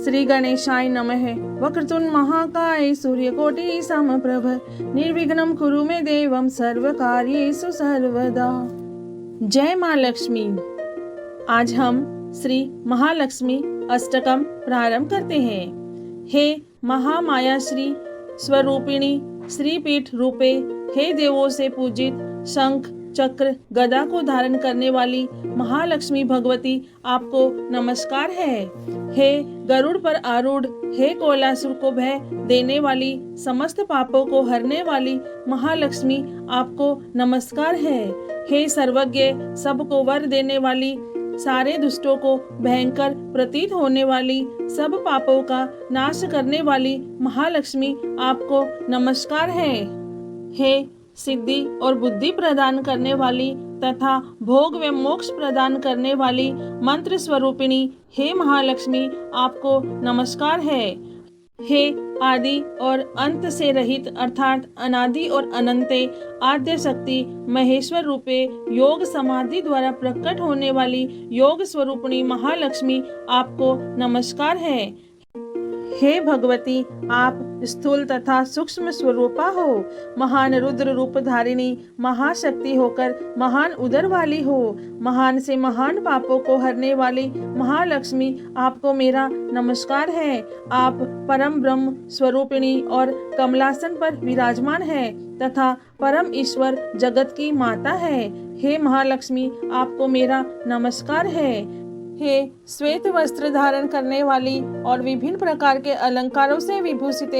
श्री गणेशाय नमः। वक्रतुंड महाकाय सूर्यकोटि समप्रभ निर्विघ्नं कुरु मे देवं सर्वकार्येषु सर्वदा। जय माँ लक्ष्मी। आज हम श्री महालक्ष्मी अष्टकम प्रारंभ करते हैं। हे महामाया श्री स्वरूपिणी श्रीपीठ रूपे, हे देवों से पूजित शंख चक्र गदा को धारण करने वाली महालक्ष्मी भगवती, आपको नमस्कार है। हे गरुड़ पर आरूढ़, हे कोलासुर को भय देने वाली, समस्त पापों को हरने वाली महालक्ष्मी, आपको नमस्कार है। हे सर्वज्ञ, सबको वर देने वाली, सारे दुष्टों को भयंकर प्रतीत होने वाली, सब पापों का नाश करने वाली महालक्ष्मी, आपको नमस्कार है। हे सिद्धि और बुद्धि प्रदान करने वाली तथा भोग व मोक्ष प्रदान करने वाली मंत्र स्वरूपिणी, हे महालक्ष्मी, आपको नमस्कार है। हे आदि और अंत से रहित अर्थात अनादि और अनंते आद्य शक्ति महेश्वर रूपे योग समाधि द्वारा प्रकट होने वाली योग स्वरूपिणी महालक्ष्मी, आपको नमस्कार है। हे भगवती, आप स्थूल तथा सूक्ष्म स्वरूपा हो, महान रुद्र रूप धारिणी महाशक्ति होकर महान उदर वाली हो, महान से महान पापों को हरने वाली महालक्ष्मी, आपको मेरा नमस्कार है। आप परम ब्रह्म स्वरूपिणी और कमलासन पर विराजमान है तथा परम ईश्वर जगत की माता है। हे महालक्ष्मी, आपको मेरा नमस्कार है। हे श्वेत वस्त्र धारण करने वाली और विभिन्न प्रकार के अलंकारों से विभूषित,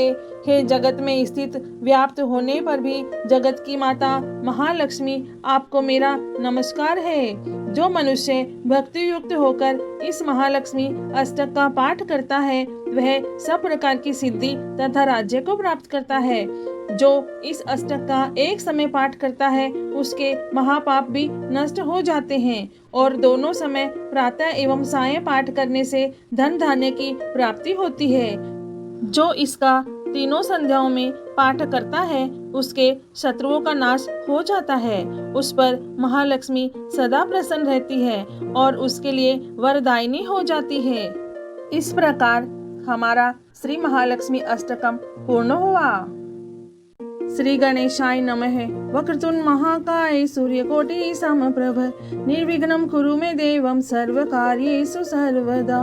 हे जगत में स्थित व्याप्त होने पर भी जगत की माता महालक्ष्मी, आपको मेरा नमस्कार है। जो मनुष्य भक्ति युक्त होकर इस महालक्ष्मी अष्टक का पाठ करता है, वह सब प्रकार की सिद्धि तथा राज्य को प्राप्त करता है। जो इस अष्टक का एक समय पाठ करता है, उसके महापाप भी नष्ट हो जाते हैं और दोनों समय प्रातः एवं सायं पाठ करने से धन धान्य की प्राप्ति होती है। जो इसका तीनों संध्याओं में पाठ करता है, उसके शत्रुओं का नाश हो जाता है, उस पर महालक्ष्मी सदा प्रसन्न रहती है और उसके लिए वरदायिनी हो जाती है। इस प्रकार हमारा श्री महालक्ष्मी अष्टकम पूर्ण हुआ। श्री गणेशाय नमः। वक्रतुंड महाकाय सूर्यकोटि समप्रभ निर्विघ्नं कुरु मे देवं सर्वकार्येषु सर्वदा।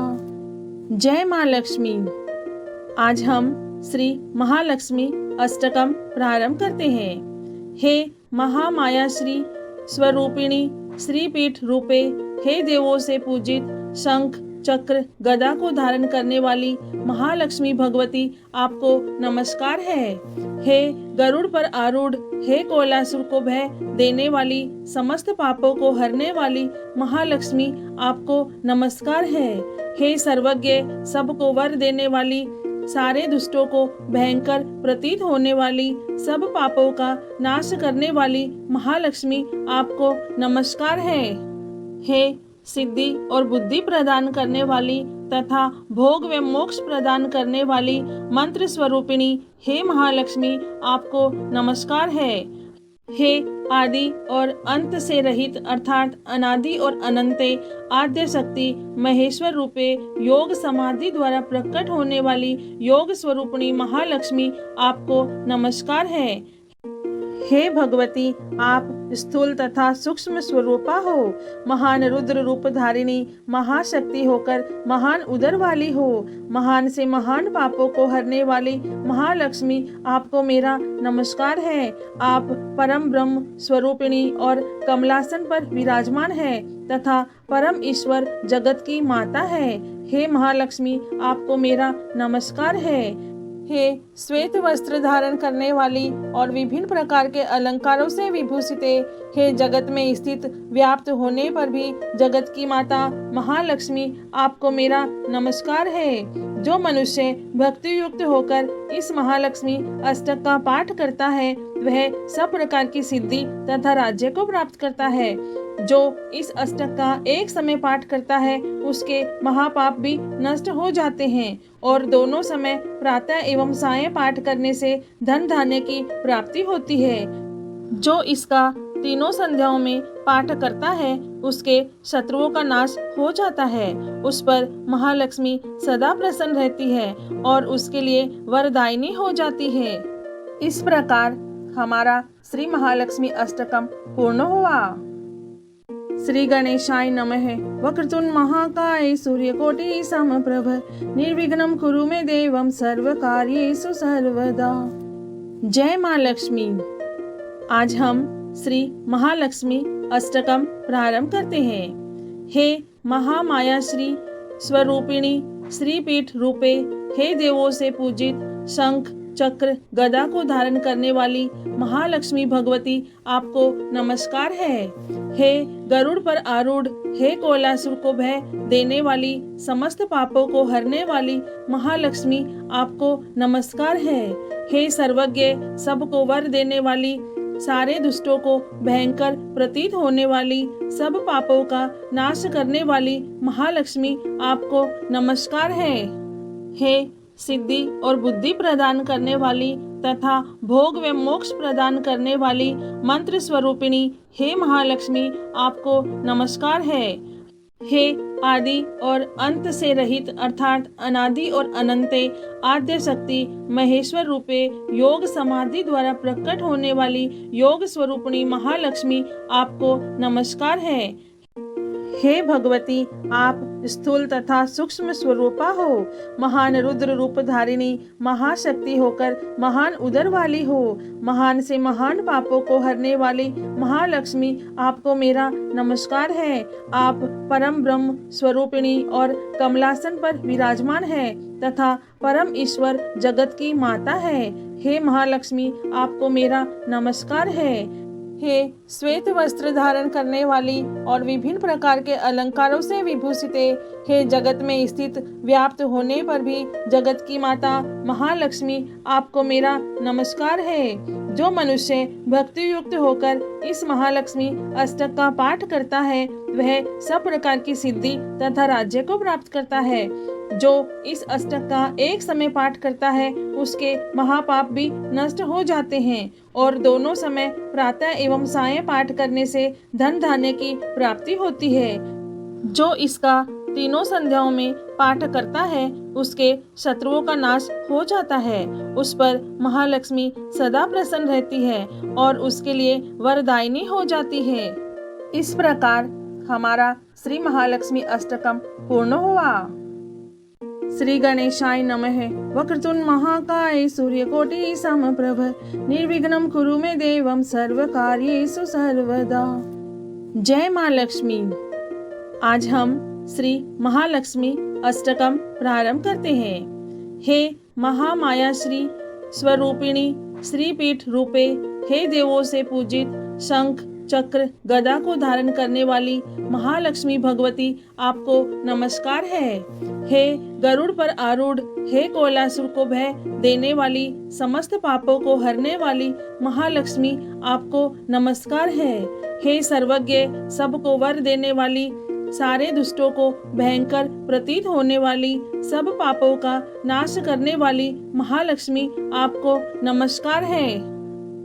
जय माँ लक्ष्मी। आज हम श्री महालक्ष्मी अष्टकम प्रारंभ करते हैं। हे महामाया श्री स्वरूपिणी श्रीपीठ रूपे, हे देवों से पूजित शंख चक्र गदा को धारण करने वाली महालक्ष्मी भगवती, आपको नमस्कार है। हे गरुड़ पर आरूढ़, हे कोलासुर को भय देने वाली, समस्त पापों को हरने वाली महालक्ष्मी, आपको नमस्कार है। हे सर्वज्ञ, सबको वर देने वाली, सारे दुष्टों को भयंकर प्रतीत होने वाली, सब पापों का नाश करने वाली महालक्ष्मी, आपको नमस्कार है। हे सिद्धि और बुद्धि प्रदान करने वाली तथा भोग व मोक्ष प्रदान करने वाली मंत्र स्वरूपिणी, हे महालक्ष्मी, आपको नमस्कार है। हे आदि और अंत से रहित अर्थात अनादि और अनंते आद्य शक्ति महेश्वर रूपे योग समाधि द्वारा प्रकट होने वाली योग स्वरूपिणी महालक्ष्मी, आपको नमस्कार है। हे भगवती, आप स्थूल तथा सूक्ष्म स्वरूपा हो, महान रुद्र रूप धारिणी महाशक्ति होकर महान उदर वाली हो, महान से महान पापों को हरने वाली महालक्ष्मी, आपको मेरा नमस्कार है। आप परम ब्रह्म स्वरूपिणी और कमलासन पर विराजमान है तथा परम ईश्वर जगत की माता है। हे महालक्ष्मी, आपको मेरा नमस्कार है। हे श्वेत वस्त्र धारण करने वाली और विभिन्न प्रकार के अलंकारों से विभूषित, हे जगत में स्थित व्याप्त होने पर भी जगत की माता महालक्ष्मी, आपको मेरा नमस्कार है। जो मनुष्य भक्ति युक्त होकर इस महालक्ष्मी अष्टक का पाठ करता है, वह सब प्रकार की सिद्धि तथा राज्य को प्राप्त करता है। जो इस अष्टक का एक समय पाठ करता है, उसके महापाप भी नष्ट हो जाते हैं और दोनों समय प्रातः एवं सायं पाठ करने से धन धान्य की प्राप्ति होती है। जो इसका तीनों संध्याओं में पाठ करता है उसके शत्रुओं का नाश हो जाता है, उस पर महालक्ष्मी सदा प्रसन्न रहती है और उसके लिए वरदायिनी हो जाती है। इस प्रकार हमारा श्री महालक्ष्मी अष्टकम पूर्ण हुआ। श्री गणेशाय नमः। वक्रतुंड महाकाय सूर्यकोटि समप्रभ निर्विघ्नं कुरु मे देवं सर्वकार्येषु सर्वदा। जय माँ लक्ष्मी। आज हम श्री महालक्ष्मी अष्टकम प्रारंभ करते हैं। हे महामाया श्री स्वरूपिणी श्रीपीठ रूपे, हे देवों से पूजित शंख चक्र गदा को धारण करने वाली महालक्ष्मी भगवती, आपको नमस्कार है। हे गरुड़ पर आरूढ़, हे कोलासुर को भय देने वाली समस्त पापों को हरने वाली महालक्ष्मी, आपको नमस्कार है। हे सर्वज्ञ, सबको वर देने वाली, सारे दुष्टों को भयंकर प्रतीत होने वाली, सब पापों का नाश करने वाली महालक्ष्मी, आपको नमस्कार है। हे सिद्धि और बुद्धि प्रदान करने वाली तथा भोग व मोक्ष प्रदान करने वाली मंत्र स्वरूपिणी, हे महालक्ष्मी, आपको नमस्कार है। हे आदि और अंत से रहित अर्थात अनादि और अनंते आद्य शक्ति महेश्वर रूपे योग समाधि द्वारा प्रकट होने वाली योग स्वरूपिणी महालक्ष्मी, आपको नमस्कार है। हे भगवती, आप स्थूल तथा सूक्ष्म स्वरूपा हो, महान रुद्र रूप धारिणी महाशक्ति होकर महान उदर वाली हो, महान से महान पापों को हरने वाली महालक्ष्मी, आपको मेरा नमस्कार है। आप परम ब्रह्म स्वरूपिणी और कमलासन पर विराजमान है तथा परम ईश्वर जगत की माता है। हे महालक्ष्मी, आपको मेरा नमस्कार है। हे श्वेत वस्त्र धारण करने वाली और विभिन्न प्रकार के अलंकारों से विभूषित, हे जगत में स्थित व्याप्त होने पर भी जगत की माता महालक्ष्मी, आपको मेरा नमस्कार है। जो मनुष्य भक्ति युक्त होकर इस महालक्ष्मी अष्टक का पाठ करता है वह सब प्रकार की सिद्धि तथा राज्य को प्राप्त करता है। जो इस अष्टक का एक समय पाठ करता है उसके महापाप भी नष्ट हो जाते हैं और दोनों समय प्रातः एवं सायं पाठ करने से धन धान्य की प्राप्ति होती है। जो इसका तीनों संध्याओं में पाठ करता है उसके शत्रुओं का नाश हो जाता है, उस पर महालक्ष्मी सदा प्रसन्न रहती है और उसके लिए वरदायिनी हो जाती है। इस प्रकार हमारा श्री महालक्ष्मी अष्टकम पूर्ण हुआ। श्री गणेशाय नमः। वक्रतुंड महाकाय सूर्यकोटि समप्रभ निर्विघ्नं कुरु मे देवं सर्वकार्येषु सर्वदा। जय माँ लक्ष्मी। आज हम श्री महालक्ष्मी अष्टकम प्रारंभ करते हैं। हे महामाया श्री स्वरूपिणी श्रीपीठ रूपे, हे देवों से पूजित शंख चक्र गदा को धारण करने वाली महालक्ष्मी भगवती, आपको नमस्कार है। हे गरुड़ पर आरूढ़, हे कोलासुर को भय देने वाली समस्त पापों को हरने वाली महालक्ष्मी, आपको नमस्कार है। हे सर्वज्ञ, सबको वर देने वाली, सारे दुष्टों को भयंकर प्रतीत होने वाली, सब पापों का नाश करने वाली महालक्ष्मी, आपको नमस्कार है।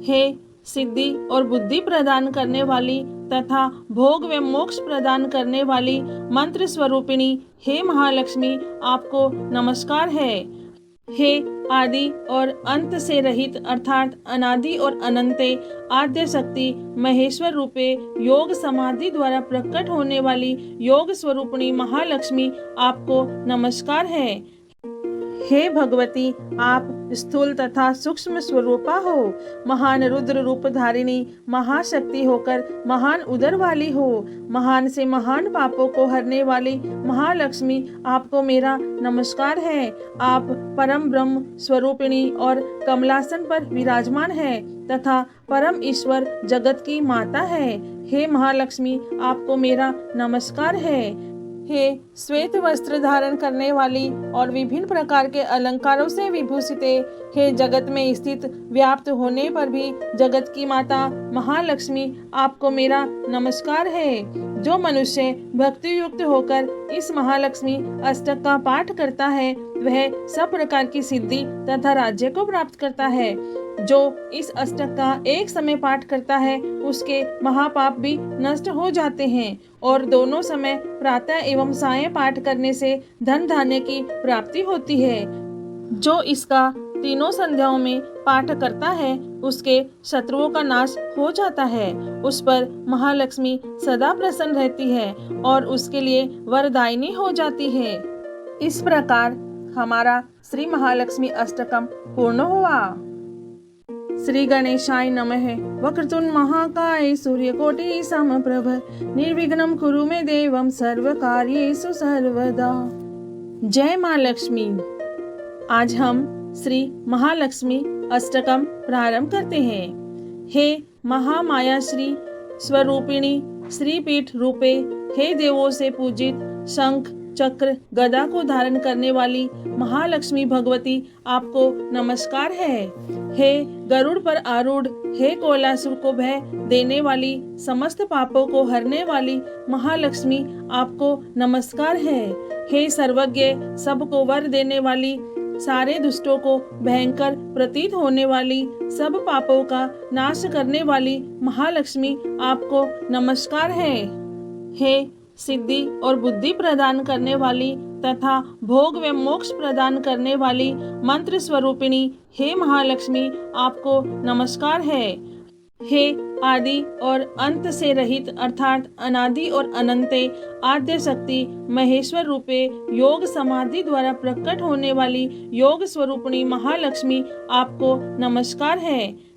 हे सिद्धि और बुद्धि प्रदान करने वाली तथा भोग व मोक्ष प्रदान करने वाली मंत्र स्वरूपिणी, हे महालक्ष्मी, आपको नमस्कार है। हे आदि और अंत से रहित अर्थात अनादि और अनंते आद्य शक्ति महेश्वर रूपे योग समाधि द्वारा प्रकट होने वाली योग स्वरूपिणी महालक्ष्मी, आपको नमस्कार है। हे भगवती, आप स्थूल तथा सूक्ष्म स्वरूपा हो, महान रुद्र रूप धारिणी महाशक्ति होकर महान उदर वाली हो, महान से महान पापों को हरने वाली महालक्ष्मी, आपको मेरा नमस्कार है। आप परम ब्रह्म स्वरूपिणी और कमलासन पर विराजमान है तथा परम ईश्वर जगत की माता है। हे महालक्ष्मी, आपको मेरा नमस्कार है। हे श्वेत वस्त्र धारण करने वाली और विभिन्न प्रकार के अलंकारों से विभूषित, हे जगत में स्थित व्याप्त होने पर भी जगत की माता महालक्ष्मी, आपको मेरा नमस्कार है। जो मनुष्य भक्ति युक्त होकर इस महालक्ष्मी अष्टक का पाठ करता है वह सब प्रकार की सिद्धि तथा राज्य को प्राप्त करता है। जो इस अष्टक का एक समय पाठ करता है उसके महापाप भी नष्ट हो जाते हैं और दोनों समय प्रातः एवं सायं पाठ करने से धन धान्य की प्राप्ति होती है। जो इसका तीनों संध्याओं में पाठ करता है उसके शत्रुओं का नाश हो जाता है, उस पर महालक्ष्मी सदा प्रसन्न रहती है और उसके लिए वरदायिनी हो जाती है। इस प्रकार हमारा श्री महालक्ष्मी अष्टकम पूर्ण हुआ। श्री गणेशाय नमः। वक्रतुंड महाकाय सूर्यकोटि समप्रभ निर्विघ्नं कुरु मे देवं सर्वकार्येषु सर्वदा। जय माँ लक्ष्मी। आज हम श्री महालक्ष्मी अष्टकम प्रारंभ करते हैं। हे महामाया श्री स्वरूपिणी श्री पीठ रूपे, हे देवों से पूजित शंख चक्र गदा को धारण करने वाली महालक्ष्मी भगवती, आपको नमस्कार है। हे गरुड़ पर आरूढ़, हे कोलासुर को भय देने वाली समस्त पापों को हरने वाली महालक्ष्मी, आपको नमस्कार है। हे सर्वज्ञ, सबको वर देने वाली, सारे दुष्टों को भयंकर प्रतीत होने वाली, सब पापों का नाश करने वाली महालक्ष्मी, आपको नमस्कार है। हे सिद्धि और बुद्धि प्रदान करने वाली तथा भोग व मोक्ष प्रदान करने वाली मंत्र स्वरूपिणी, हे महालक्ष्मी, आपको नमस्कार है। हे आदि और अंत से रहित अर्थात अनादि और अनंते आद्य शक्ति महेश्वर रूपे योग समाधि द्वारा प्रकट होने वाली योग स्वरूपिणी महालक्ष्मी, आपको नमस्कार है।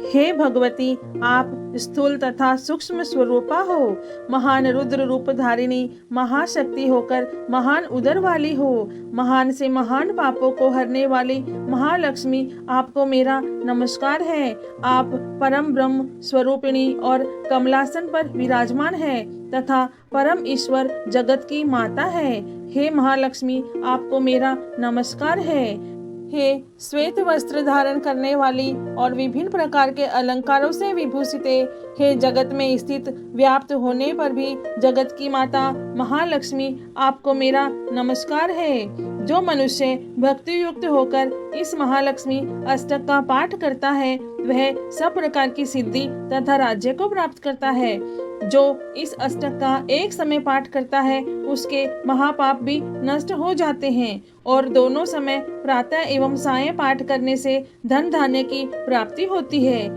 हे भगवती, आप स्थूल तथा सूक्ष्म स्वरूपा हो, महान रुद्र रूप धारिणी महाशक्ति होकर महान उदर वाली हो, महान से महान पापों को हरने वाली महालक्ष्मी, आपको मेरा नमस्कार है। आप परम ब्रह्म स्वरूपिणी और कमलासन पर विराजमान है तथा परम ईश्वर जगत की माता है। हे महालक्ष्मी, आपको मेरा नमस्कार है। हे श्वेत वस्त्र धारण करने वाली और विभिन्न प्रकार के अलंकारों से विभूषित, हे जगत में स्थित व्याप्त होने पर भी जगत की माता महालक्ष्मी, आपको मेरा नमस्कार है। जो मनुष्य भक्ति युक्त होकर इस महालक्ष्मी अष्टक का पाठ करता है वह सब प्रकार की सिद्धि तथा राज्य को प्राप्त करता है। जो इस अष्टक का एक समय पाठ करता है उसके महापाप भी नष्ट हो जाते हैं और दोनों समय प्रातः एवं सायं पाठ करने से धन धान्य की प्राप्ति होती है।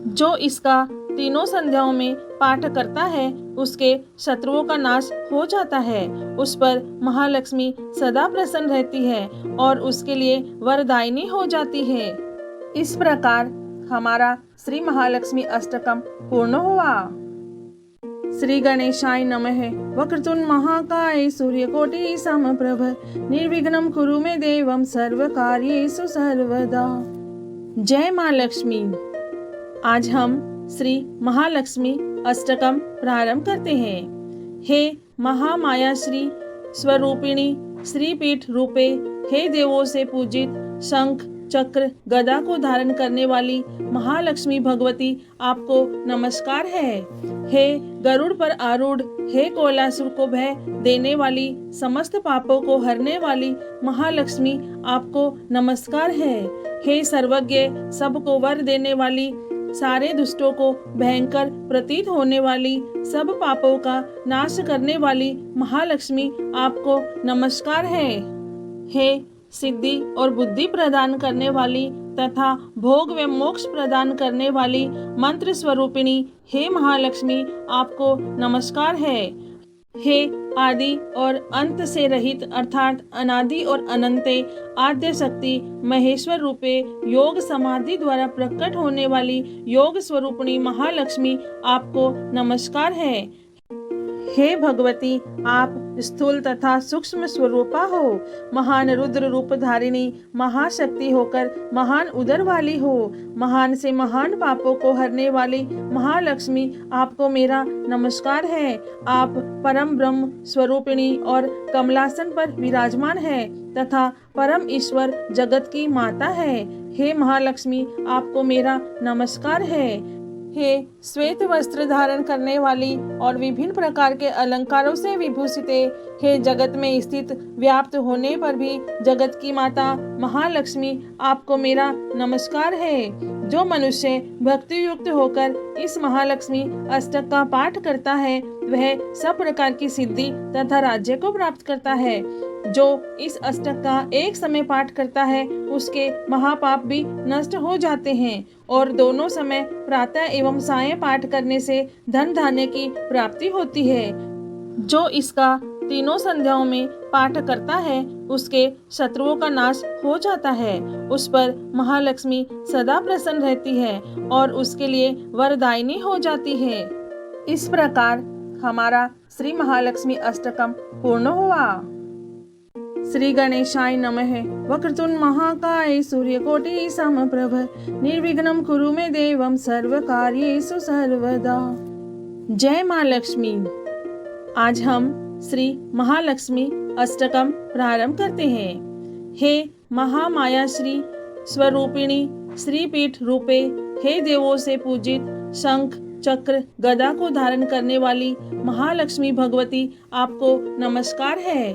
जो इसका तीनों संध्याओं में पाठ करता है उसके शत्रुओं का नाश हो जाता है, उस पर महालक्ष्मी सदा प्रसन्न रहती है और उसके लिए वरदायिनी हो जाती है। इस प्रकार हमारा श्री महालक्ष्मी अष्टकम पूर्ण हुआ। श्री गणेशाय नमः। वक्रतुंड महाकाय सूर्यकोटि समप्रभ निर्विघ्नं कुरु मे देवं सर्वकार्येषु सर्वदा। जय माँ लक्ष्मी। आज हम श्री महालक्ष्मी अष्टकम प्रारंभ करते हैं। हे महामाया श्री स्वरूपिणी श्री पीठ रूपे, हे देवों से पूजित शंख चक्र गदा को धारण करने वाली महालक्ष्मी भगवती, आपको नमस्कार है। हे गरुड़ पर आरूढ़, हे कोलासुर को भय देने वाली, समस्त पापों को हरने वाली महालक्ष्मी, आपको नमस्कार है। हे सर्वज्ञ, सबको वर देने वाली, सारे दुष्टों को भयंकर प्रतीत होने वाली, सब पापों का नाश करने वाली महालक्ष्मी, आपको नमस्कार है। हे सिद्धि और बुद्धि प्रदान करने वाली तथा भोग व मोक्ष प्रदान करने वाली मंत्र स्वरूपिणी, हे महालक्ष्मी, आपको नमस्कार है। हे आदि और अंत से रहित अर्थात अनादि और अनंते आद्य शक्ति महेश्वर रूपे योग समाधि द्वारा प्रकट होने वाली योग स्वरूपिणी महालक्ष्मी, आपको नमस्कार है। हे भगवती, आप स्थूल तथा सूक्ष्म स्वरूपा हो, महान रुद्र रूप धारिणी महाशक्ति होकर महान उदर वाली हो, महान से महान पापों को हरने वाली महालक्ष्मी, आपको मेरा नमस्कार है। आप परम ब्रह्म स्वरूपिणी और कमलासन पर विराजमान है तथा परम ईश्वर जगत की माता है। हे महालक्ष्मी, आपको मेरा नमस्कार है। हे श्वेत वस्त्र धारण करने वाली और विभिन्न प्रकार के अलंकारों से विभूषित, हे जगत में स्थित व्याप्त होने पर भी जगत की माता महालक्ष्मी, आपको मेरा नमस्कार है। जो मनुष्य भक्ति युक्त होकर इस महालक्ष्मी अष्टक का पाठ करता है वह सब प्रकार की सिद्धि तथा राज्य को प्राप्त करता है। जो इस अष्टक का एक समय पाठ करता है उसके महापाप भी नष्ट हो जाते हैं और दोनों समय प्रातः एवं सायं पाठ करने से धन धान्य की प्राप्ति होती है। जो इसका तीनों संध्याओं में पाठ करता है उसके शत्रुओं का नाश हो जाता है, उस पर महालक्ष्मी सदा प्रसन्न रहती है और उसके लिए वरदायिनी हो जाती है। इस प्रकार हमारा श्री महालक्ष्मी अष्टकम पूर्ण हुआ। श्री गणेशाय नमः। वक्रतुंड महाकाय सूर्यकोटि समप्रभ निर्विघ्नं कुरु मे देवं सर्वकार्येषु सर्वदा। जय माँ लक्ष्मी। आज हम श्री महालक्ष्मी अष्टकम प्रारंभ करते हैं। हे महामाया श्री स्वरूपिणी श्रीपीठ रूपे, हे देवों से पूजित शंख चक्र गदा को धारण करने वाली महालक्ष्मी भगवती, आपको नमस्कार है।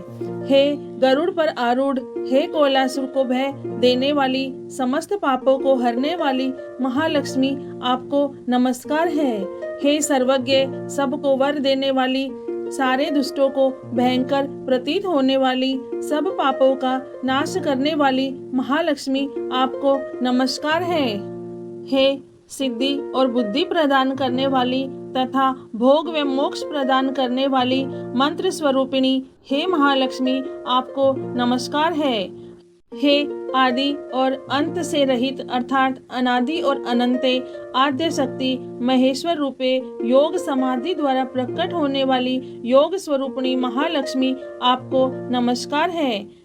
हे गरुड़ पर आरूढ़, हे कोलासुर को भय देने वाली समस्त पापों को हरने वाली महालक्ष्मी, आपको नमस्कार है। हे सर्वज्ञ सबको वर देने वाली, सारे दुष्टों को भयंकर प्रतीत होने वाली, सब पापों का नाश करने वाली महालक्ष्मी, आपको नमस्कार है। हे सिद्धि और बुद्धि प्रदान करने वाली तथा भोग व मोक्ष प्रदान करने वाली मंत्र स्वरूपिणी, हे महालक्ष्मी, आपको नमस्कार है। हे आदि और अंत से रहित अर्थात अनादि और अनंते आद्य शक्ति महेश्वर रूपे योग समाधि द्वारा प्रकट होने वाली योग स्वरूपिणी महालक्ष्मी, आपको नमस्कार है।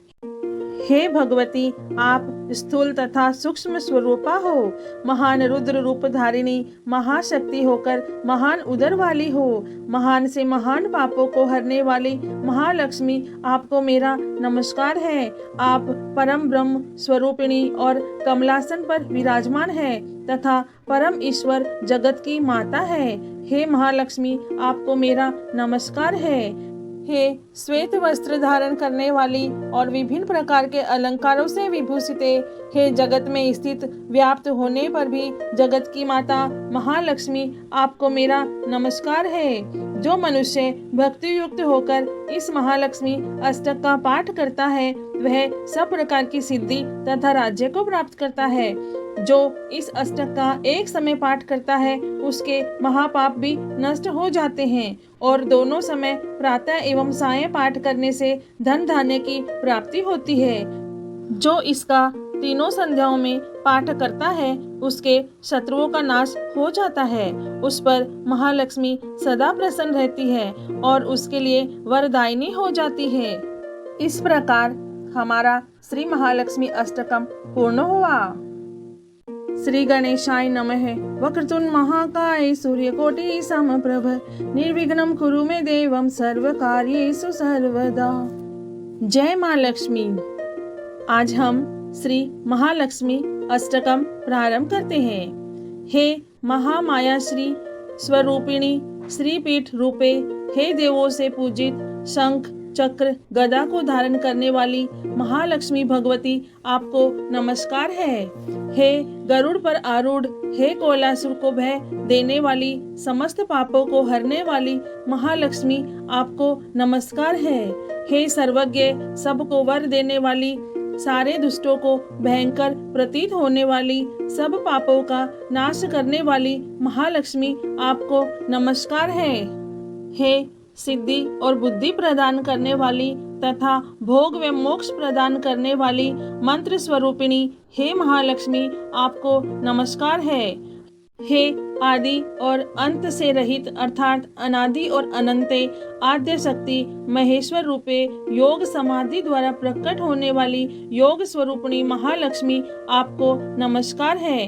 हे भगवती, आप स्थूल तथा सूक्ष्म स्वरूपा हो, महान रुद्र रूप धारिणी महाशक्ति होकर महान उदर वाली हो, महान से महान पापों को हरने वाली महालक्ष्मी, आपको मेरा नमस्कार है। आप परम ब्रह्म स्वरूपिणी और कमलासन पर विराजमान है तथा परम ईश्वर जगत की माता है। हे महालक्ष्मी, आपको मेरा नमस्कार है। हे श्वेत वस्त्र धारण करने वाली और विभिन्न प्रकार के अलंकारों से विभूषित, हे जगत में स्थित व्याप्त होने पर भी जगत की माता महालक्ष्मी, आपको मेरा नमस्कार है। जो मनुष्य भक्ति युक्त होकर इस महालक्ष्मी अष्टक का पाठ करता है वह सब प्रकार की सिद्धि तथा राज्य को प्राप्त करता है। जो इस अष्टक का एक समय पाठ करता है उसके महापाप भी नष्ट हो जाते हैं और दोनों समय प्रातः एवं सायं पाठ करने से धन धान्य की प्राप्ति होती है। जो इसका तीनों संध्याओं में पाठ करता है उसके शत्रुओं का नाश हो जाता है, उस पर महालक्ष्मी सदा प्रसन्न रहती है और उसके लिए वरदायिनी हो जाती है। इस प्रकार हमारा श्री महालक्ष्मी अष्टकम पूर्ण हुआ। श्री गणेशाय नमः। वक्रतुंड महाकाय सूर्यकोटि समप्रभ निर्विघ्नं कुरु मे देवं सर्वकार्येषु सर्वदा। जय माँ लक्ष्मी। आज हम श्री महालक्ष्मी अष्टकम प्रारंभ करते हैं। हे महामाया श्री स्वरूपिणी श्रीपीठ रूपे, हे देवों से पूजित शंख चक्र गदा को धारण करने वाली महालक्ष्मी भगवती, आपको नमस्कार है। हे गरुड़ पर आरूढ़, हे कोलासुर को भय देने वाली समस्त पापों को हरने वाली महालक्ष्मी, आपको नमस्कार है। हे सर्वज्ञ सबको वर देने वाली, सारे दुष्टों को भयंकर प्रतीत होने वाली, सब पापों का नाश करने वाली महालक्ष्मी, आपको नमस्कार है। हे सिद्धि और बुद्धि प्रदान करने वाली तथा भोग व मोक्ष प्रदान करने वाली मंत्र स्वरूपिणी, हे महालक्ष्मी, आपको नमस्कार है। हे आदि और अंत से रहित अर्थात अनादि और अनंते आद्य शक्ति महेश्वर रूपे योग समाधि द्वारा प्रकट होने वाली योग स्वरूपिणी महालक्ष्मी, आपको नमस्कार है।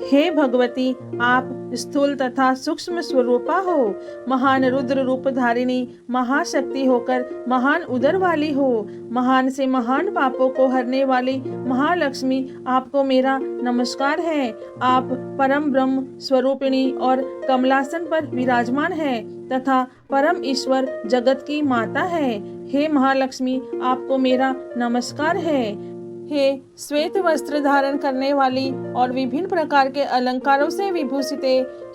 हे भगवती, आप स्थूल तथा सूक्ष्म स्वरूपा हो, महान रुद्र रूप धारिणी, महाशक्ति होकर महान उदर वाली हो, महान से महान पापों को हरने वाली महालक्ष्मी, आपको मेरा नमस्कार है। आप परम ब्रह्म स्वरूपिणी और कमलासन पर विराजमान है तथा परम ईश्वर जगत की माता है। हे महालक्ष्मी, आपको मेरा नमस्कार है। हे श्वेत वस्त्र धारण करने वाली और विभिन्न प्रकार के अलंकारों से विभूषित,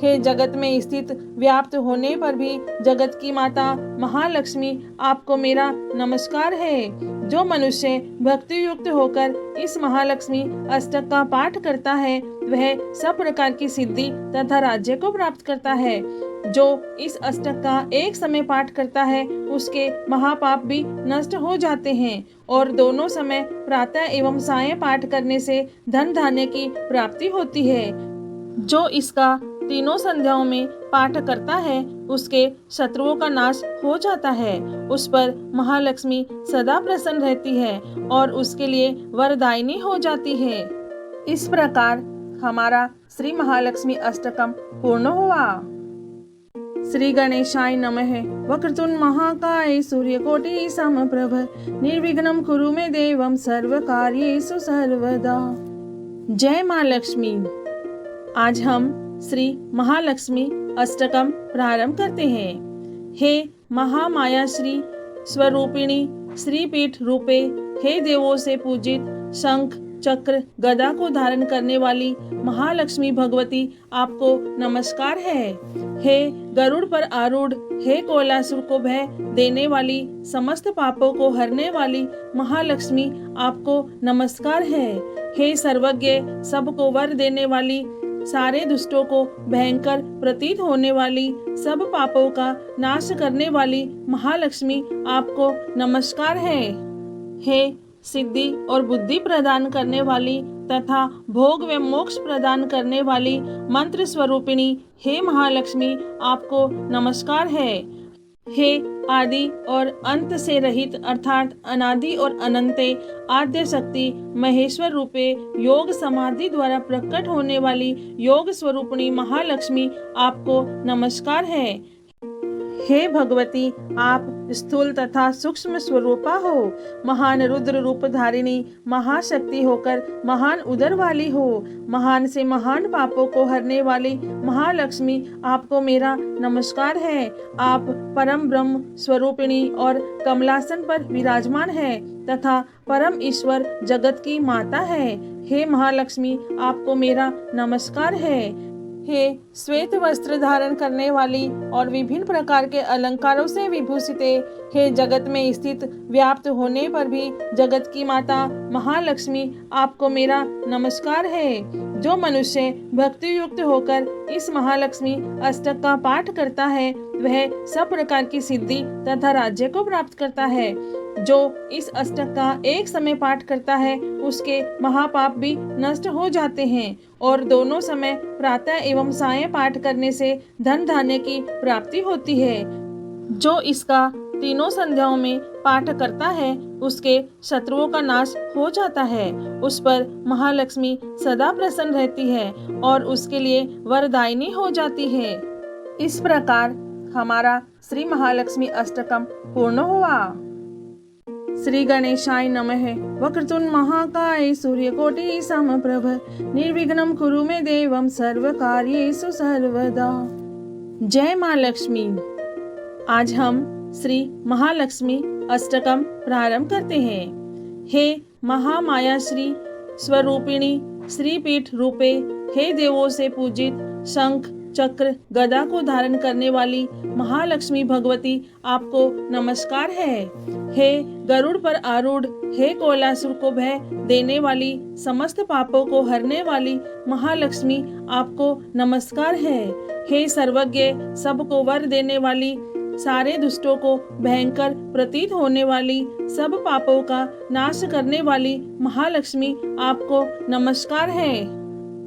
हे जगत में स्थित व्याप्त होने पर भी जगत की माता महालक्ष्मी, आपको मेरा नमस्कार है। जो मनुष्य भक्ति युक्त होकर इस महालक्ष्मी अष्टक का पाठ करता है वह सब प्रकार की सिद्धि तथा राज्य को प्राप्त करता है। जो इस अष्टक का एक समय पाठ करता है उसके महापाप भी नष्ट हो जाते हैं और दोनों समय प्रातः एवं सायं पाठ करने से धन धान्य की प्राप्ति होती है। जो इसका तीनों संध्याओं में पाठ करता है उसके शत्रुओं का नाश हो जाता है, उस पर महालक्ष्मी सदा प्रसन्न रहती है और उसके लिए वरदायिनी हो जाती है। इस प्रकार हमारा श्री महालक्ष्मी अष्टकम पूर्ण हुआ। श्री गणेशाय नमः। वक्रतुंड महाकाय सूर्यकोटि समप्रभ निर्विघ्नं कुरु मे देवं सर्वकार्येषु सर्वदा। जय माँ लक्ष्मी। आज हम श्री महालक्ष्मी अष्टकम प्रारंभ करते हैं। हे महामाया श्री स्वरूपिणी श्री पीठ रूपे, हे देवों से पूजित शंख चक्र गदा को धारण करने वाली महालक्ष्मी भगवती, आपको नमस्कार है। हे गरुड़ पर आरूढ़, हे कोलासुर को भय देने वाली समस्त पापों को हरने वाली महालक्ष्मी, आपको नमस्कार है। हे सर्वज्ञ, सबको वर देने वाली, सारे दुष्टों को भयंकर प्रतीत होने वाली, सब पापों का नाश करने वाली महालक्ष्मी, आपको नमस्कार है। हे सिद्धि और बुद्धि प्रदान करने वाली तथा भोग व मोक्ष प्रदान करने वाली मंत्र स्वरूपिणी, हे महालक्ष्मी, आपको नमस्कार है। हे आदि और अंत से रहित अर्थात अनादि और अनंते आद्य शक्ति महेश्वर रूपे योग समाधि द्वारा प्रकट होने वाली योग स्वरूपिणी महालक्ष्मी, आपको नमस्कार है। हे भगवती, आप स्थूल तथा सूक्ष्म स्वरूपा हो, महान रुद्र रूप धारिणी, महाशक्ति होकर महान उदर वाली हो, महान से महान पापों को हरने वाली महालक्ष्मी, आपको मेरा नमस्कार है। आप परम ब्रह्म स्वरूपिणी और कमलासन पर विराजमान है तथा परम ईश्वर जगत की माता है। हे महालक्ष्मी, आपको मेरा नमस्कार है। हे श्वेत वस्त्र धारण करने वाली और विभिन्न प्रकार के अलंकारों से विभूषित, हे जगत में स्थित व्याप्त होने पर भी जगत की माता महालक्ष्मी, आपको मेरा नमस्कार है। जो मनुष्य भक्ति युक्त होकर इस महालक्ष्मी अष्टक का पाठ करता है वह सब प्रकार की सिद्धि तथा राज्य को प्राप्त करता है। जो इस अष्टक का एक समय पाठ करता है उसके महापाप भी नष्ट हो जाते हैं और दोनों समय प्रातः एवं सायं पाठ करने से धन धान्य की प्राप्ति होती है। जो इसका तीनों संध्याओं में पाठ करता है उसके शत्रुओं का नाश हो जाता है, उस पर महालक्ष्मी सदा प्रसन्न रहती है और उसके लिए वरदायिनी हो जाती है। इस प्रकार हमारा श्री महालक्ष्मी अष्टकम पूर्ण हुआ। श्री गणेशाय नमः। वक्रतुंड महाकाय सूर्यकोटि समप्रभ निर्विघ्नं कुरु मे देवं सर्वकार्येषु सर्वदा। जय माँ लक्ष्मी। आज हम श्री महालक्ष्मी अष्टकम प्रारंभ करते हैं। हे महामाया श्री स्वरूपिणी श्री पीठ रूपे, हे देवों से पूजित शंख चक्र गदा को धारण करने वाली महालक्ष्मी भगवती, आपको नमस्कार है। हे गरुड़ पर आरूढ़, हे कोलासुर को भय देने वाली, समस्त पापों को हरने वाली महालक्ष्मी, आपको नमस्कार है। हे सर्वज्ञ, सबको वर देने वाली, सारे दुष्टों को भयंकर प्रतीत होने वाली, सब पापों का नाश करने वाली महालक्ष्मी, आपको नमस्कार है।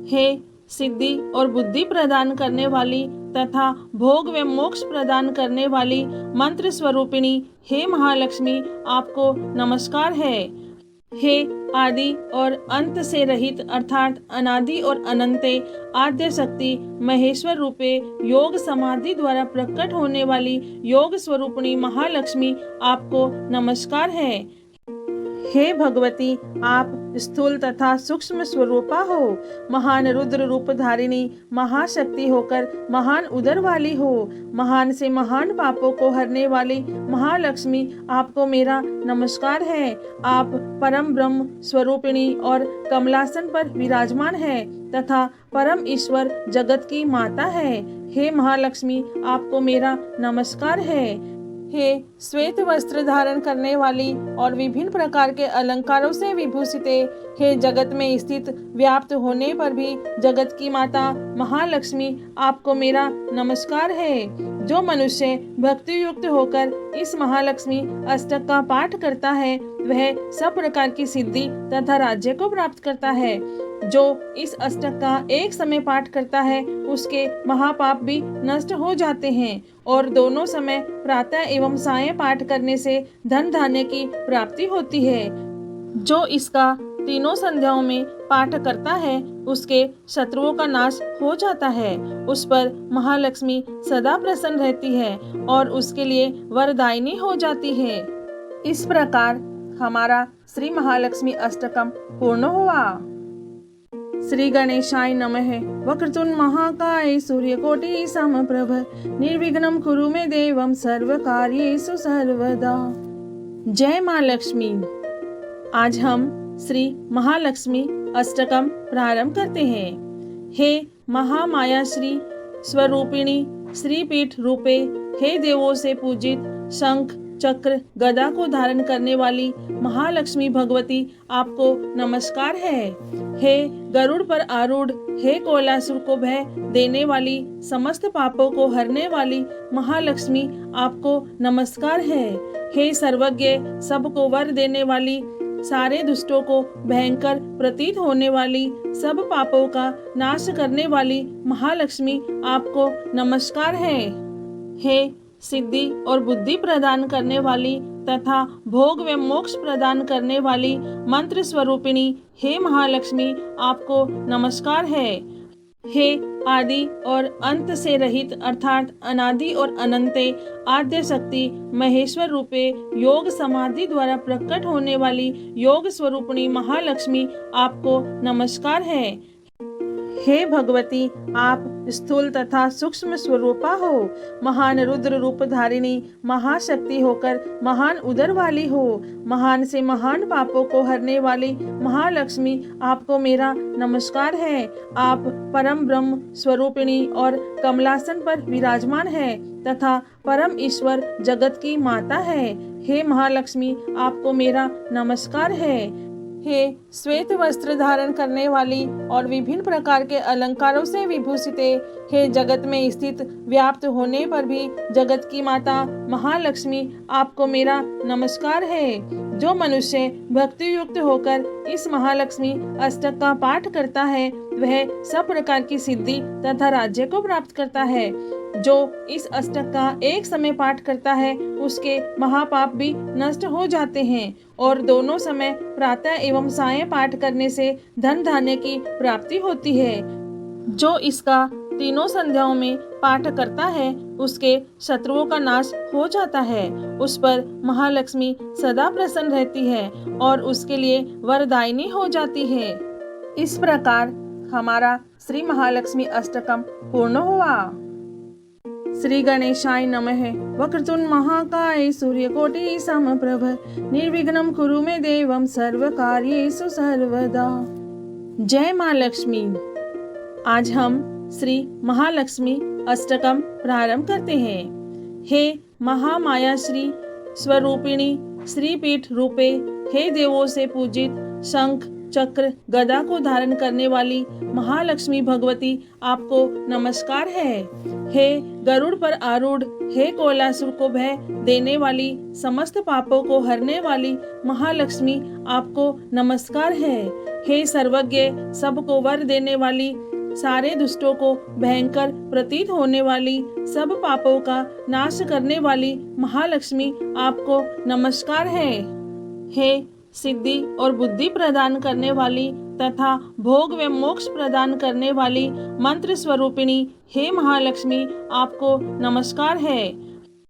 हे सिद्धि और बुद्धि प्रदान करने वाली तथा भोग व मोक्ष प्रदान करने वाली मंत्र स्वरूपिणी, हे महालक्ष्मी, आपको नमस्कार है। हे आदि और अंत से रहित अर्थात अनादि और अनंते आद्य शक्ति महेश्वर रूपे योग समाधि द्वारा प्रकट होने वाली योग स्वरूपिणी महालक्ष्मी आपको नमस्कार है। हे भगवती, आप स्थूल तथा सूक्ष्म स्वरूपा हो, महान रुद्र रूप धारिणी महाशक्ति होकर महान उदर वाली हो, महान से महान पापों को हरने वाली महालक्ष्मी आपको मेरा नमस्कार है। आप परम ब्रह्म स्वरूपिणी और कमलासन पर विराजमान है तथा परम ईश्वर जगत की माता है। हे महालक्ष्मी, आपको मेरा नमस्कार है। हे श्वेत वस्त्र धारण करने वाली और विभिन्न प्रकार के अलंकारों से विभूषित, हे जगत में स्थित व्याप्त होने पर भी जगत की माता महालक्ष्मी आपको मेरा नमस्कार है। जो मनुष्य भक्ति युक्त होकर इस महालक्ष्मी अष्टक का पाठ करता है वह सब प्रकार की सिद्धि तथा राज्य को प्राप्त करता है। जो इस अष्टक का एक समय पाठ करता है उसके महापाप भी नष्ट हो जाते हैं और दोनों समय प्रातः एवं सायं पाठ करने से धन धान्य की प्राप्ति होती है। जो इसका तीनों संध्याओं में पाठ करता है उसके शत्रुओं का नाश हो जाता है, उस पर महालक्ष्मी सदा प्रसन्न रहती है और उसके लिए वरदायिनी हो जाती है। इस प्रकार हमारा श्री महालक्ष्मी अष्टकम पूर्ण हुआ। श्री गणेशाय नमः। वक्रतुंड महाकाय सूर्यकोटि समप्रभ निर्विघ्नं कुरु मे देवं सर्वकार्येषु सर्वदा। जय माँ लक्ष्मी। आज हम श्री महालक्ष्मी अष्टकम प्रारंभ करते हैं। हे महामाया श्री स्वरूपिणी श्रीपीठ रूपे, हे देवों से पूजित शंख चक्र गदा को धारण करने वाली महालक्ष्मी भगवती आपको नमस्कार है। हे गरुड़ पर आरूढ़, हे कोलासुर को भय देने वाली समस्त पापों को हरने वाली महालक्ष्मी आपको नमस्कार है। हे सर्वज्ञ सबको वर देने वाली, सारे दुष्टों को भयंकर प्रतीत होने वाली, सब पापों का नाश करने वाली महालक्ष्मी आपको नमस्कार है। हे सिद्धि और बुद्धि प्रदान करने वाली तथा भोग व मोक्ष प्रदान करने वाली मंत्र स्वरूपिणी हे महालक्ष्मी आपको नमस्कार है। हे आदि और अंत से रहित अर्थात अनादि और अनंते आद्य शक्ति महेश्वर रूपे योग समाधि द्वारा प्रकट होने वाली योग स्वरूपिणी महालक्ष्मी आपको नमस्कार है। हे भगवती, आप स्थूल तथा सूक्ष्म स्वरूपा हो, महान रुद्र रूप धारिणी महाशक्ति होकर महान उदर वाली हो, महान से महान पापों को हरने वाली महालक्ष्मी आपको मेरा नमस्कार है। आप परम ब्रह्म स्वरूपिणी और कमलासन पर विराजमान है तथा परम ईश्वर जगत की माता है। हे महालक्ष्मी, आपको मेरा नमस्कार है। हे श्वेत वस्त्र धारण करने वाली और विभिन्न प्रकार के अलंकारों से विभूषित, हे जगत में स्थित व्याप्त होने पर भी जगत की माता महालक्ष्मी आपको मेरा नमस्कार है। जो मनुष्य भक्ति युक्त होकर इस महालक्ष्मी अष्टक का पाठ करता है वह सब प्रकार की सिद्धि तथा राज्य को प्राप्त करता है। जो इस अष्टक का एक समय पाठ करता है उसके महापाप भी नष्ट हो जाते हैं और दोनों समय प्रातः एवं सायं पाठ करने से धन धान्य की प्राप्ति होती है। जो इसका तीनों संध्याओं में पाठ करता है उसके शत्रुओं का नाश हो जाता है, उस पर महालक्ष्मी सदा प्रसन्न रहती है और उसके लिए वरदायिनी हो जाती है। इस प्रकार हमारा श्री महालक्ष्मी अष्टकम पूर्ण हुआ। श्री गणेशाय नमः। वक्रतुंड महाकाय सूर्यकोटि समप्रभ निर्विघ्नं कुरु मे देवं सर्वकार्येषु सर्वदा। जय माँ लक्ष्मी। आज हम श्री महालक्ष्मी अष्टकम प्रारंभ करते हैं। हे महामाया श्री स्वरूपिणी श्रीपीठ रूपे, हे देवों से पूजित शंख चक्र गदा को धारण करने वाली महालक्ष्मी भगवती आपको नमस्कार है। हे गरुड़ पर आरूढ़, हे कोलासुर को भय देने वाली समस्त पापों को हरने वाली महालक्ष्मी आपको नमस्कार है। हे सर्वज्ञ सबको वर देने वाली, सारे दुष्टों को भयंकर प्रतीत होने वाली, सब पापों का नाश करने वाली महालक्ष्मी आपको नमस्कार है। हे सिद्धि और बुद्धि प्रदान करने वाली तथा भोग व मोक्ष प्रदान करने वाली मंत्र स्वरूपिणी हे महालक्ष्मी, आपको नमस्कार है।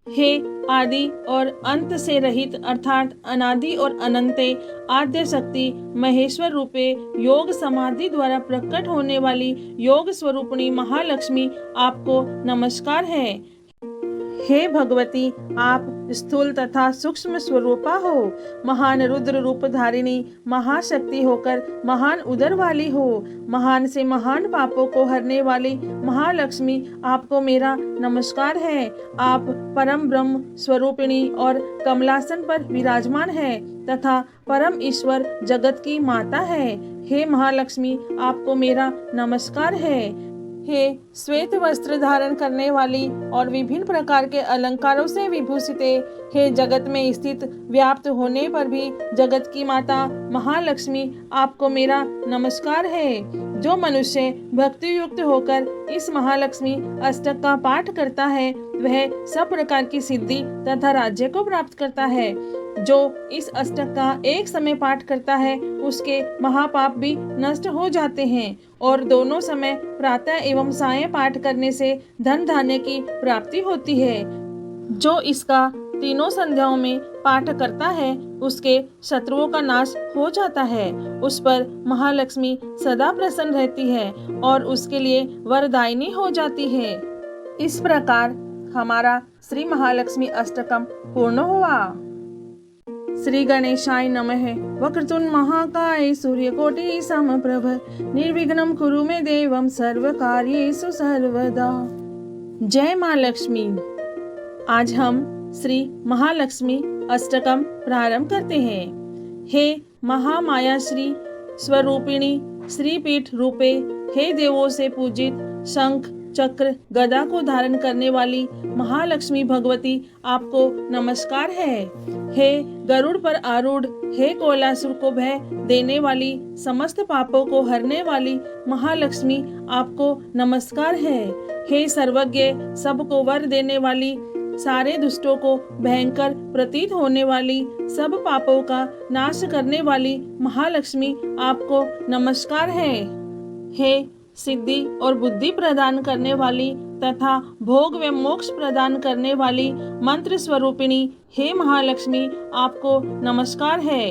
हे आदि और अंत से रहित अर्थात अनादि और अनंते आद्य शक्ति महेश्वर रूपे योग समाधि द्वारा प्रकट होने वाली योग स्वरूपिणी महालक्ष्मी, आपको नमस्कार है। हे भगवती, आप स्थूल तथा सूक्ष्म स्वरूपा हो, महान रुद्र रूप धारिणी महाशक्ति होकर महान उदर वाली हो, महान से महान पापों को हरने वाली महालक्ष्मी, आपको मेरा नमस्कार है। आप परम ब्रह्म स्वरूपिणी और कमलासन पर विराजमान है तथा परम ईश्वर जगत की माता है। हे महालक्ष्मी, आपको मेरा नमस्कार है। हे श्वेत वस्त्र धारण करने वाली और विभिन्न प्रकार के अलंकारों से विभूषित, हे जगत में स्थित व्याप्त होने पर भी जगत की माता महालक्ष्मी, आपको मेरा नमस्कार है। जो मनुष्य भक्ति युक्त होकर इस महालक्ष्मी अष्टक का पाठ करता है वह सब प्रकार की सिद्धि तथा राज्य को प्राप्त करता है। जो इस अष्टक का एक समय पाठ करता है उसके महापाप भी नष्ट हो जाते हैं और दोनों समय प्रातः एवं सायं पाठ करने से धन धान्य की प्राप्ति होती है। जो इसका तीनों संध्याओं में पाठ करता है उसके शत्रुओं का नाश हो जाता है, उस पर महालक्ष्मी सदा प्रसन्न रहती है और उसके लिए वरदायिनी हो जाती है। इस प्रकार हमारा श्री महालक्ष्मी अष्टकम पूर्ण हुआ। श्री गणेशाय नमः। वक्रतुंड महाकाय सूर्यकोटि समप्रभ निर्विघ्नं कुरु मे देवं सर्वकार्येषु सर्वदा। जय माँ लक्ष्मी। आज हम श्री महालक्ष्मी अष्टकम प्रारंभ करते हैं। हे महामाया श्री स्वरूपिणी श्री पीठ रूपे, हे देवों से पूजित शंख चक्र गदा को धारण करने वाली महालक्ष्मी भगवती, आपको नमस्कार है। हे गरुड़ पर आरूढ़, हे कोलासुर को भय देने वाली समस्त पापों को हरने वाली महालक्ष्मी, आपको नमस्कार है। हे सर्वज्ञ, सबको वर देने वाली, सारे दुष्टों को भयंकर प्रतीत होने वाली, सब पापों का नाश करने वाली महालक्ष्मी, आपको नमस्कार है। हे सिद्धि और बुद्धि प्रदान करने वाली तथा भोग व मोक्ष प्रदान करने वाली मंत्र स्वरूपिणी हे महालक्ष्मी, आपको नमस्कार है।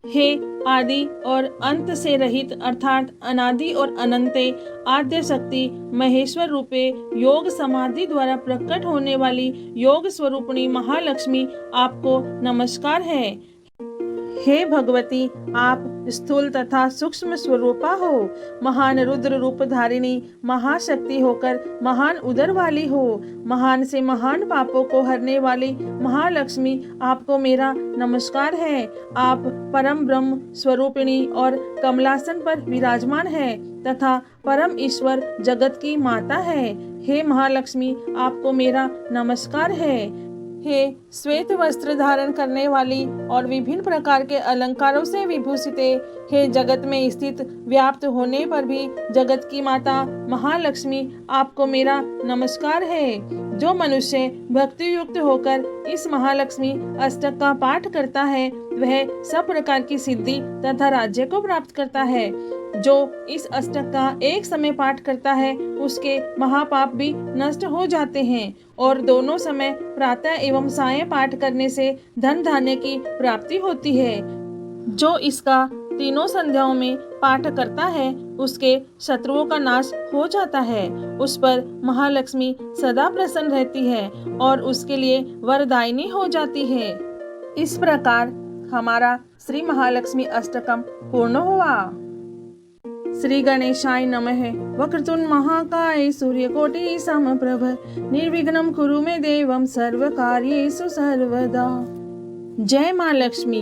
हे आदि और अंत से रहित अर्थात अनादि और अनंते आद्य शक्ति महेश्वर रूपे योग समाधि द्वारा प्रकट होने वाली योग स्वरूपिणी महालक्ष्मी, आपको नमस्कार है। हे भगवती, आप स्थूल तथा सूक्ष्म स्वरूपा हो, महान रुद्र रूप धारिणी महाशक्ति होकर महान उदर वाली हो, महान से महान पापों को हरने वाली महालक्ष्मी, आपको मेरा नमस्कार है। आप परम ब्रह्म स्वरूपिणी और कमलासन पर विराजमान है तथा परम ईश्वर जगत की माता है। हे महालक्ष्मी, आपको मेरा नमस्कार है। हे श्वेत वस्त्र धारण करने वाली और विभिन्न प्रकार के अलंकारों से विभूषित, हे जगत में स्थित व्याप्त होने पर भी जगत की माता महालक्ष्मी, आपको मेरा नमस्कार है। जो मनुष्य भक्ति युक्त होकर इस महालक्ष्मी अष्टक का पाठ करता है वह सब प्रकार की सिद्धि तथा राज्य को प्राप्त करता है। जो इस अष्टक का एक समय पाठ करता है उसके महापाप भी नष्ट हो जाते हैं और दोनों समय प्रातः एवं सायं पाठ करने से धन धान्य की प्राप्ति होती है। जो इसका तीनों संध्याओं में पाठ करता है उसके शत्रुओं का नाश हो जाता है, उस पर महालक्ष्मी सदा प्रसन्न रहती है और उसके लिए वरदायिनी हो जाती है। इस प्रकार हमारा श्री महालक्ष्मी अष्टकम पूर्ण हुआ। श्री गणेशाय नमः। वक्रतुंड महाकाय सूर्यकोटि समप्रभ निर्विघ्नं कुरु मे देवं सर्वकार्येषु सर्वदा। जय माँ लक्ष्मी।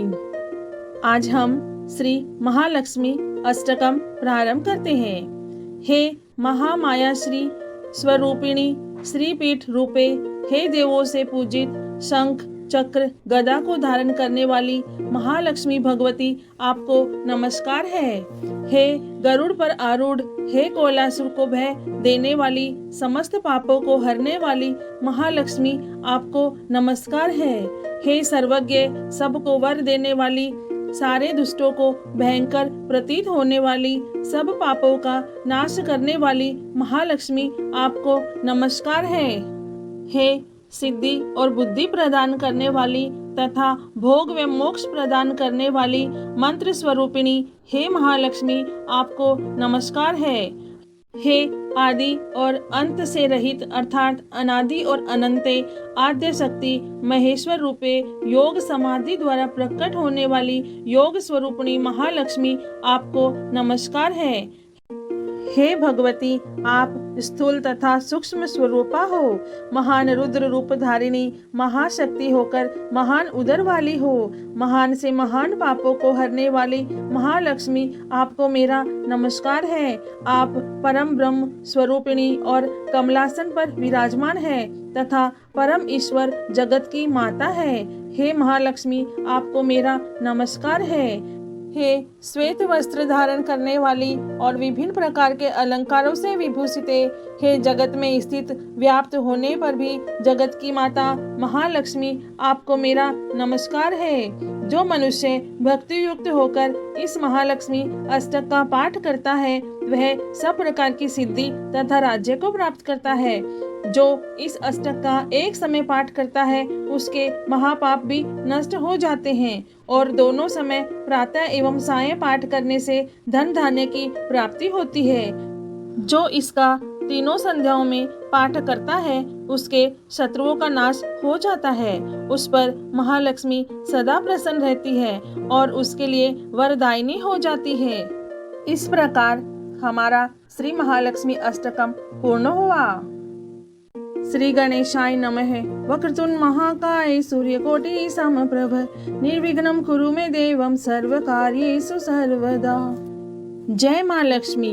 आज हम श्री महालक्ष्मी अष्टकम प्रारंभ करते हैं। हे महामाया श्री स्वरूपिणी श्री पीठ रूपे, हे देवों से पूजित शंख चक्र गदा को धारण करने वाली महालक्ष्मी भगवती, आपको नमस्कार है। हे गरुड़ पर आरूढ़, हे कोलासुर को भय देने वाली समस्त पापों को हरने वाली महालक्ष्मी, आपको नमस्कार है। हे सर्वज्ञ, सबको वर देने वाली, सारे दुष्टों को भयंकर प्रतीत होने वाली, सब पापों का नाश करने वाली महालक्ष्मी आपको नमस्कार है। हे सिद्धि और बुद्धि प्रदान करने वाली तथा भोग व मोक्ष प्रदान करने वाली मंत्र स्वरूपिणी हे महालक्ष्मी आपको नमस्कार है। हे आदि और अंत से रहित अर्थात अनादि और अनंते आद्य शक्ति महेश्वर रूपे योग समाधि द्वारा प्रकट होने वाली योग स्वरूपिणी महालक्ष्मी आपको नमस्कार है। हे भगवती, आप स्थूल तथा सूक्ष्म स्वरूपा हो, महान रुद्र रूप धारिणी महाशक्ति होकर महान उदर वाली हो, महान से महान पापों को हरने वाली महालक्ष्मी आपको मेरा नमस्कार है। आप परम ब्रह्म स्वरूपिणी और कमलासन पर विराजमान है तथा परम ईश्वर जगत की माता है। हे महालक्ष्मी आपको मेरा नमस्कार है। हे श्वेत वस्त्र धारण करने वाली और विभिन्न प्रकार के अलंकारों से विभूषित, हे जगत में स्थित व्याप्त होने पर भी जगत की माता महालक्ष्मी आपको मेरा नमस्कार है। जो मनुष्य भक्ति युक्त होकर इस महालक्ष्मी अष्टक का पाठ करता है वह सब प्रकार की सिद्धि तथा राज्य को प्राप्त करता है। जो इस अष्टक का एक समय पाठ करता है उसके महापाप भी नष्ट हो जाते हैं और दोनों समय प्रातः एवं सायं पाठ करने से धन धान्य की प्राप्ति होती है। जो इसका तीनों संध्याओं में पाठ करता है उसके शत्रुओं का नाश हो जाता है, उस पर महालक्ष्मी सदा प्रसन्न रहती है और उसके लिए वरदायिनी हो जाती है। इस प्रकार हमारा श्री महालक्ष्मी अष्टकम पूर्ण हुआ। श्री गणेशाय नमः। वक्रतुंड महाकाय सूर्यकोटि समप्रभ निर्विघ्नं कुरु मे देवं सर्वकार्येषु सर्वदा। जय माँ लक्ष्मी।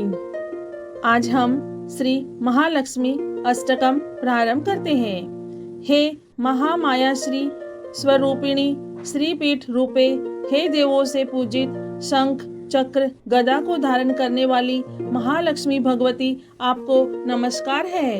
आज हम श्री महालक्ष्मी अष्टकम प्रारंभ करते हैं। हे महामाया श्री स्वरूपिणी श्रीपीठ रूपे, हे देवों से पूजित शंख चक्र गदा को धारण करने वाली महालक्ष्मी भगवती आपको नमस्कार है।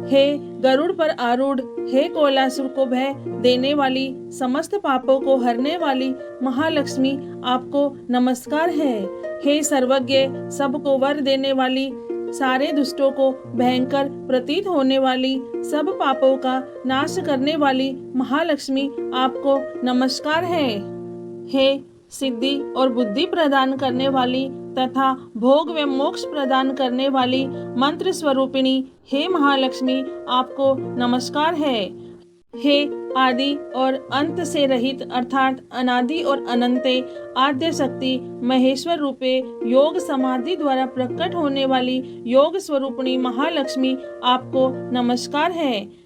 हे गरुड़ पर आरूढ़, हे कोलासुर को भय देने वाली समस्त पापों को हरने वाली महालक्ष्मी आपको नमस्कार है। हे सर्वज्ञ सबको वर देने वाली, सारे दुष्टों को भयंकर प्रतीत होने वाली, सब पापों का नाश करने वाली महालक्ष्मी आपको नमस्कार है। हे सिद्धि और बुद्धि प्रदान करने वाली तथा भोग व मोक्ष प्रदान करने वाली मंत्र स्वरूपिणी हे महालक्ष्मी आपको नमस्कार है। हे आदि और अंत से रहित अर्थात अनादि और अनंते आद्य शक्ति महेश्वर रूपे योग समाधि द्वारा प्रकट होने वाली योग स्वरूपिणी महालक्ष्मी आपको नमस्कार है।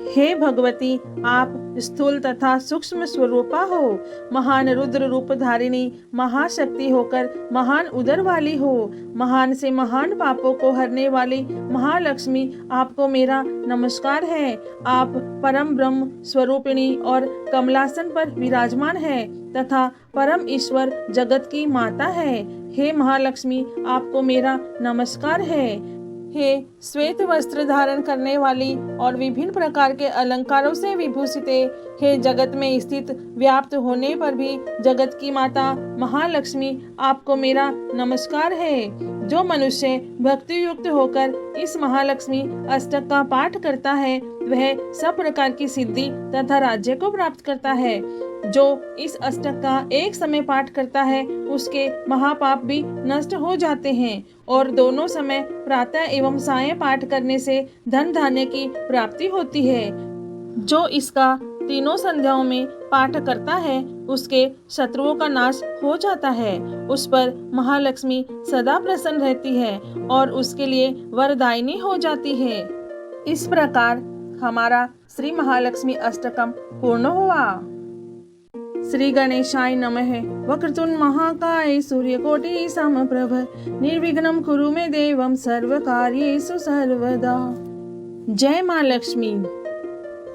हे भगवती, आप स्थूल तथा सूक्ष्म स्वरूपा हो, महान रुद्र रूप धारिणी महाशक्ति होकर महान उदर वाली हो, महान से महान पापों को हरने वाली महालक्ष्मी आपको मेरा नमस्कार है। आप परम ब्रह्म स्वरूपिणी और कमलासन पर विराजमान है तथा परम ईश्वर जगत की माता है। हे महालक्ष्मी आपको मेरा नमस्कार है। हे श्वेत वस्त्र धारण करने वाली और विभिन्न प्रकार के अलंकारों से विभूषित, हे जगत में स्थित व्याप्त होने पर भी जगत की माता महालक्ष्मी आपको मेरा नमस्कार है। जो मनुष्य भक्ति युक्त होकर इस महालक्ष्मी अष्टक का पाठ करता है वह सब प्रकार की सिद्धि तथा राज्य को प्राप्त करता है। जो इस अष्टक का एक समय पाठ करता है उसके महापाप भी नष्ट हो जाते हैं और दोनों समय प्रातः एवं सायं पाठ करने से धन धान्य की प्राप्ति होती है। जो इसका तीनों संध्याओं में पाठ करता है उसके शत्रुओं का नाश हो जाता है, उस पर महालक्ष्मी सदा प्रसन्न रहती है और उसके लिए वरदायिनी हो जाती है। इस प्रकार हमारा श्री महालक्ष्मी अष्टकम पूर्ण हुआ। श्री गणेशाय नमः। वक्रतुंड महाकाय सूर्यकोटि समप्रभ निर्विघ्नं कुरु मे देवं सर्वकार्येषु सर्वदा। जय माँ लक्ष्मी।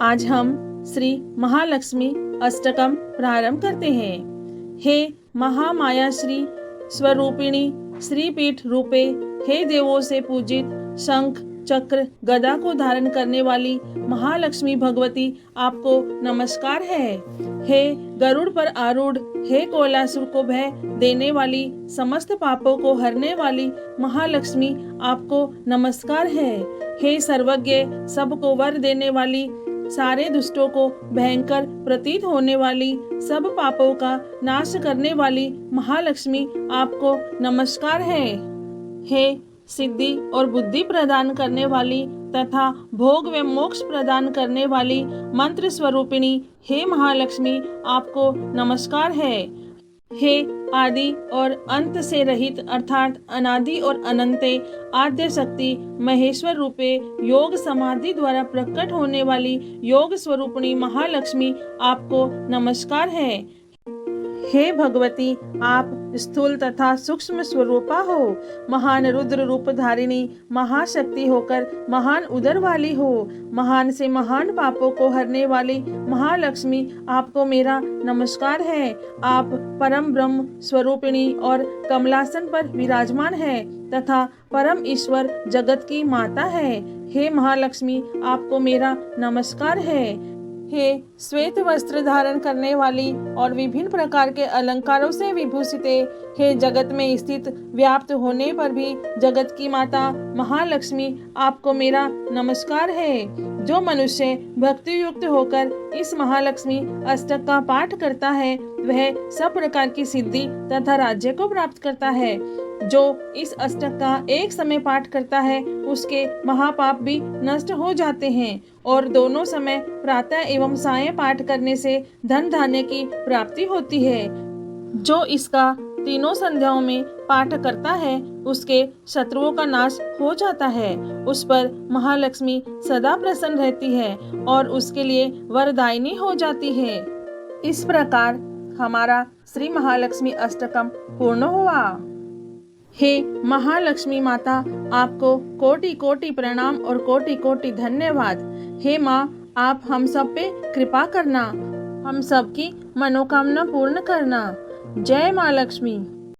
आज हम श्री महालक्ष्मी अष्टकम प्रारंभ करते हैं। हे महामाया श्री स्वरूपिणी श्रीपीठ रूपे, हे देवों से पूजित शंख चक्र गदा को धारण करने वाली महालक्ष्मी भगवती आपको नमस्कार है। हे गरुड़ पर आरूढ़, हे कोलासुर को भय देने वाली, समस्त पापों को हरने वाली महालक्ष्मी आपको नमस्कार है। हे सर्वज्ञ, सबको वर देने वाली, सारे दुष्टों को भयंकर प्रतीत होने वाली, सब पापों का नाश करने वाली महालक्ष्मी आपको नमस्कार है। हे सिद्धि और बुद्धि प्रदान करने वाली तथा भोग व मोक्ष प्रदान करने वाली मंत्र स्वरूपिणी हे महालक्ष्मी आपको नमस्कार है। हे आदि और अंत से रहित अर्थात अनादि और अनंते आद्य शक्ति महेश्वर रूपे योग समाधि द्वारा प्रकट होने वाली योग स्वरूपिणी महालक्ष्मी आपको नमस्कार है। हे भगवती, आप स्थूल तथा सूक्ष्म स्वरूपा हो, महान रुद्र रूप धारिणी महाशक्ति होकर महान उदर वाली हो, महान से महान पापों को हरने वाली महालक्ष्मी आपको मेरा नमस्कार है। आप परम ब्रह्म स्वरूपिणी और कमलासन पर विराजमान है तथा परम ईश्वर जगत की माता है। हे महालक्ष्मी, आपको मेरा नमस्कार है। हे श्वेत वस्त्र धारण करने वाली और विभिन्न प्रकार के अलंकारों से विभूषित, हे जगत में स्थित व्याप्त होने पर भी जगत की माता महालक्ष्मी आपको मेरा नमस्कार है। जो मनुष्य भक्ति युक्त होकर इस महालक्ष्मी अष्टक का पाठ करता है वह सब प्रकार की सिद्धि तथा राज्य को प्राप्त करता है। जो इस अष्टक का एक समय पाठ करता है उसके महापाप भी नष्ट हो जाते हैं और दोनों समय प्रातः एवं सायं पाठ करने से धन धान्य की प्राप्ति होती है। जो इसका तीनों संध्याओं में पाठ करता है उसके शत्रुओं का नाश हो जाता है, उस पर महालक्ष्मी सदा प्रसन्न रहती है और उसके लिए वरदायिनी हो जाती है। इस प्रकार हमारा श्री महालक्ष्मी अष्टकम पूर्ण हुआ। हे महालक्ष्मी माता, आपको कोटि कोटि प्रणाम और कोटि कोटि धन्यवाद। हे माँ, आप हम सब पे कृपा करना, हम सबकी मनोकामना पूर्ण करना। जय माँ लक्ष्मी।